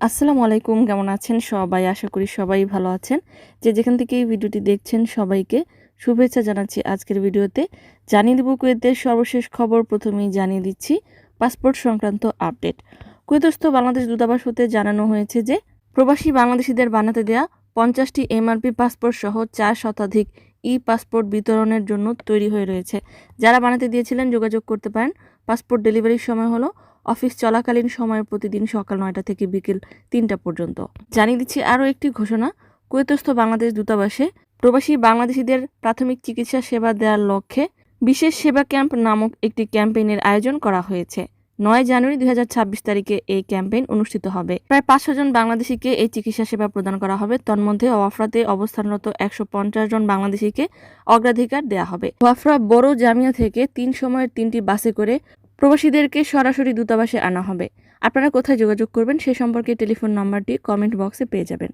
আসসালামু আলাইকুম, কেমন আছেন সবাই? আশা করি সবাই ভালো আছেন। যে যেখান থেকে এই ভিডিওটি দেখছেন সবাইকে শুভেচ্ছা জানাচ্ছি। আজকের ভিডিওতে জানিয়ে দেব কুয়েতের সর্বশেষ খবর। প্রথমেই জানিয়ে দিচ্ছি পাসপোর্ট সংক্রান্ত আপডেট। কুয়েতস্থ বাংলাদেশ দূতাবাস হতে জানানো হয়েছে যে প্রবাসী বাংলাদেশিদের বানাতে দেয়া 50টি এমআরপি পাসপোর্ট সহ 4 শতাধিক পাসপোর্ট বিতরণের জন্য তৈরি হয়ে রয়েছে। যারা বানাতে দিয়েছিলেন যোগাযোগ করতে পারেন। পাসপোর্ট ডেলিভারির সময় হলো অফিস চলাকালীন সময়ে প্রতিদিন সকাল 9টা থেকে বিকেল 3টা পর্যন্ত। জানিয়ে দিচ্ছি আরও একটি ঘোষণা। কুয়েতস্থ বাংলাদেশ দূতাবাসে প্রবাসী বাংলাদেশিদের প্রাথমিক চিকিৎসা সেবা দেওয়ার লক্ষ্যে বিশেষ সেবা ক্যাম্প নামক একটি ক্যাম্পেইনের আয়োজন করা হয়েছে। 9 জানুয়ারি 2026 তারিখে এই ক্যাম্পেইন অনুষ্ঠিত হবে। প্রায় 500 জন বাংলাদেশিকে এই চিকিৎসা সেবা প্রদান করা হবে। তন্মধ্যে ওয়াফরাতে অবস্থানরত 150 জন বাংলাদেশিকে অগ্রাধিকার দেওয়া হবে। ওয়াফরা বড় জামিয়া থেকে 3 সময়ের 3টি বাসে করে প্রবাসীদেরকে সরাসরি দূতাবাসে আনা হবে। আপনারা কোথায় যোগাযোগ করবেন সে সম্পর্কে টেলিফোন নম্বরটি কমেন্ট বক্সে পেয়ে যাবেন।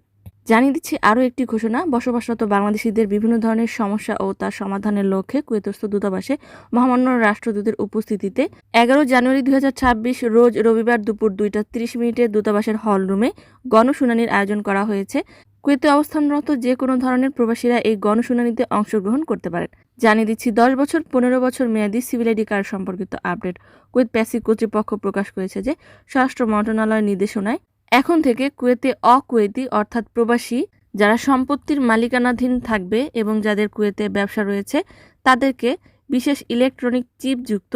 জানিয়ে দিচ্ছি আরও একটি ঘোষণা। বসবাসরত বাংলাদেশিদের বিভিন্ন ধরনের সমস্যা ও তার সমাধানের লক্ষ্যে কুয়েতস্থ দূতাবাসে মহামান্য রাষ্ট্রদূতের উপস্থিতিতে 11 জানুয়ারি 2026 রোজ রবিবার দুপুর 2টা 30 মিনিটে দূতাবাসের হল রুমে গণশুনানির আয়োজন করা হয়েছে। কুয়েতে অবস্থানরত যে কোনো ধরনের প্রবাসীরা এই গণশুনানিতে অংশগ্রহণ করতে পারেন। জানিয়ে দিচ্ছি 10 বছর 15 বছর মেয়াদী সিভিল আইডি কার্ড সম্পর্কিত আপডেট। কুয়েত প্যাসিক কর্তৃপক্ষ প্রকাশ করেছে যে স্বরাষ্ট্র মন্ত্রণালয়ের নির্দেশনায় এখন থেকে কুয়েতে অকুয়েতি অর্থাৎ প্রবাসী যারা সম্পত্তির মালিকানাধীন থাকবে এবং যাদের কুয়েতে ব্যবসা রয়েছে তাদেরকে বিশেষ ইলেকট্রনিক চিপযুক্ত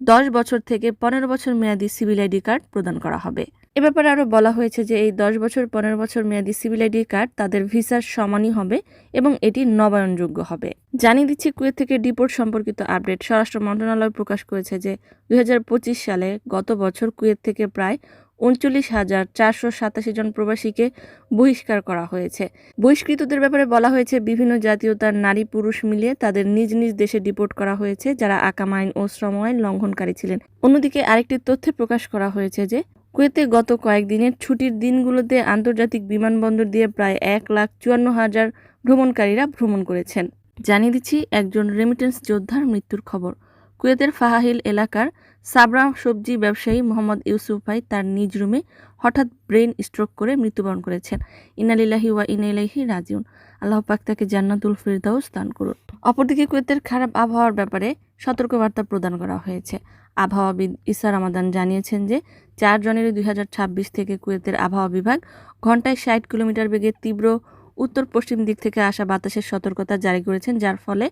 10 বছর থেকে 15 বছর মেয়াদী সিভিল আইডি কার্ড প্রদান করা হবে। এ ব্যাপারে আরও বলা হয়েছে যে এই 10 বছর 15 বছর মেয়াদী সিভিল আইডি কার্ড তাদের ভিসার সমানই হবে এবং এটি নবায়নযোগ্য হবে। জানিয়ে দিচ্ছি কুয়েত থেকে ডিপোর্ট সম্পর্কিত আপডেট। স্বরাষ্ট্র মন্ত্রণালয় প্রকাশ করেছে যে 2025 সালে গত বছর কুয়েত থেকে প্রায় 39,487 জন প্রবাসীকে বহিষ্কার করা হয়েছে। বহিষ্কৃতদের ব্যাপারে বলা হয়েছে বিভিন্ন জাতীয়তার নারী পুরুষ মিলিয়ে তাদের নিজ নিজ দেশে ডিপোর্ট করা হয়েছে যারা আকাম আইন ও শ্রম আইন লঙ্ঘনকারী ছিলেন। অন্যদিকে আরেকটি তথ্যে প্রকাশ করা হয়েছে যে কুয়েতে গত কয়েকদিনের ছুটির দিনগুলোতে আন্তর্জাতিক বিমানবন্দর দিয়ে প্রায় 1,54,000 ভ্রমণকারীরা ভ্রমণ করেছেন। জানিয়ে দিচ্ছি একজন রেমিটেন্স যোদ্ধার মৃত্যুর খবর। কুয়েতের ফাহাহিল এলাকার সাবরা সবজি ব্যবসায়ী মোহাম্মদ ইউসুফ ভাই তার নিজ রুমে হঠাৎ ব্রেন স্ট্রোক করে মৃত্যুবরণ করেছেন। ইন্না লিল্লাহি ওয়া ইন্না ইলাইহি রাজিউন। আল্লাহ পাক তাকে জান্নাতুল ফিরদাউস দান করুন। অপরদিকে কুয়েতের খারাপ আবহাওয়ার ব্যাপারে সতর্কবার্তা প্রদান করা হয়েছে। আবহাওয়াবিদ ইসা রামাদান জানিয়েছেন যে 4 জানুয়ারি 2026 থেকে কুয়েতের আবহাওয়া বিভাগ ঘন্টায় 60 কিলোমিটার বেগে তীব্র উত্তর পশ্চিম দিক থেকে আসা বাতাসের সতর্কতা জারি করেছেন, যার ফলে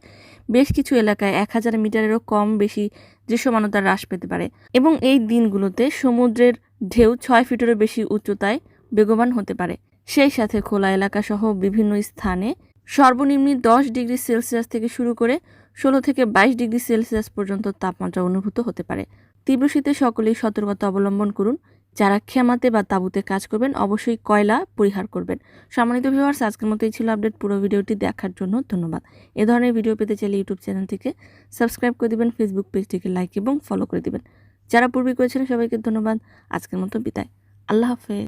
বেশ কিছু এলাকায় 1000 মিটারেরও কম বেশি দৃশ্যমানতা হ্রাস পেতে পারে এবং এই দিনগুলোতে সমুদ্রের ঢেউ 6 ফিটেরও বেশি উচ্চতায় বেগবান হতে পারে। সেই সাথে খোলা এলাকাসহ বিভিন্ন স্থানে সর্বনিম্ন 10 ডিগ্রি সেলসিয়াস থেকে শুরু করে 16 থেকে 22 ডিগ্রি সেলসিয়াস পর্যন্ত তাপমাত্রা অনুভূত হতে পারে। তীব্র শীতে সকলেই সতর্কতা অবলম্বন করুন। যারা খেমাতে বা তাঁবুতে কাজ করবেন অবশ্যই কয়লা পরিহার করবেন। সম্মানিত ভিউয়ার্স, আজকের মতোই ছিল আপডেট। পুরো ভিডিওটি দেখার জন্য ধন্যবাদ। এ ধরনের ভিডিও পেতে চাইলে ইউটিউব চ্যানেলটিকে সাবস্ক্রাইব করে দিবেন, ফেসবুক পেজটিকে লাইক এবং ফলো করে দিবেন। যারা পূর্বে করেছেন সবাইকে ধন্যবাদ। আজকের মতো বিদায়। আল্লাহ হাফেজ।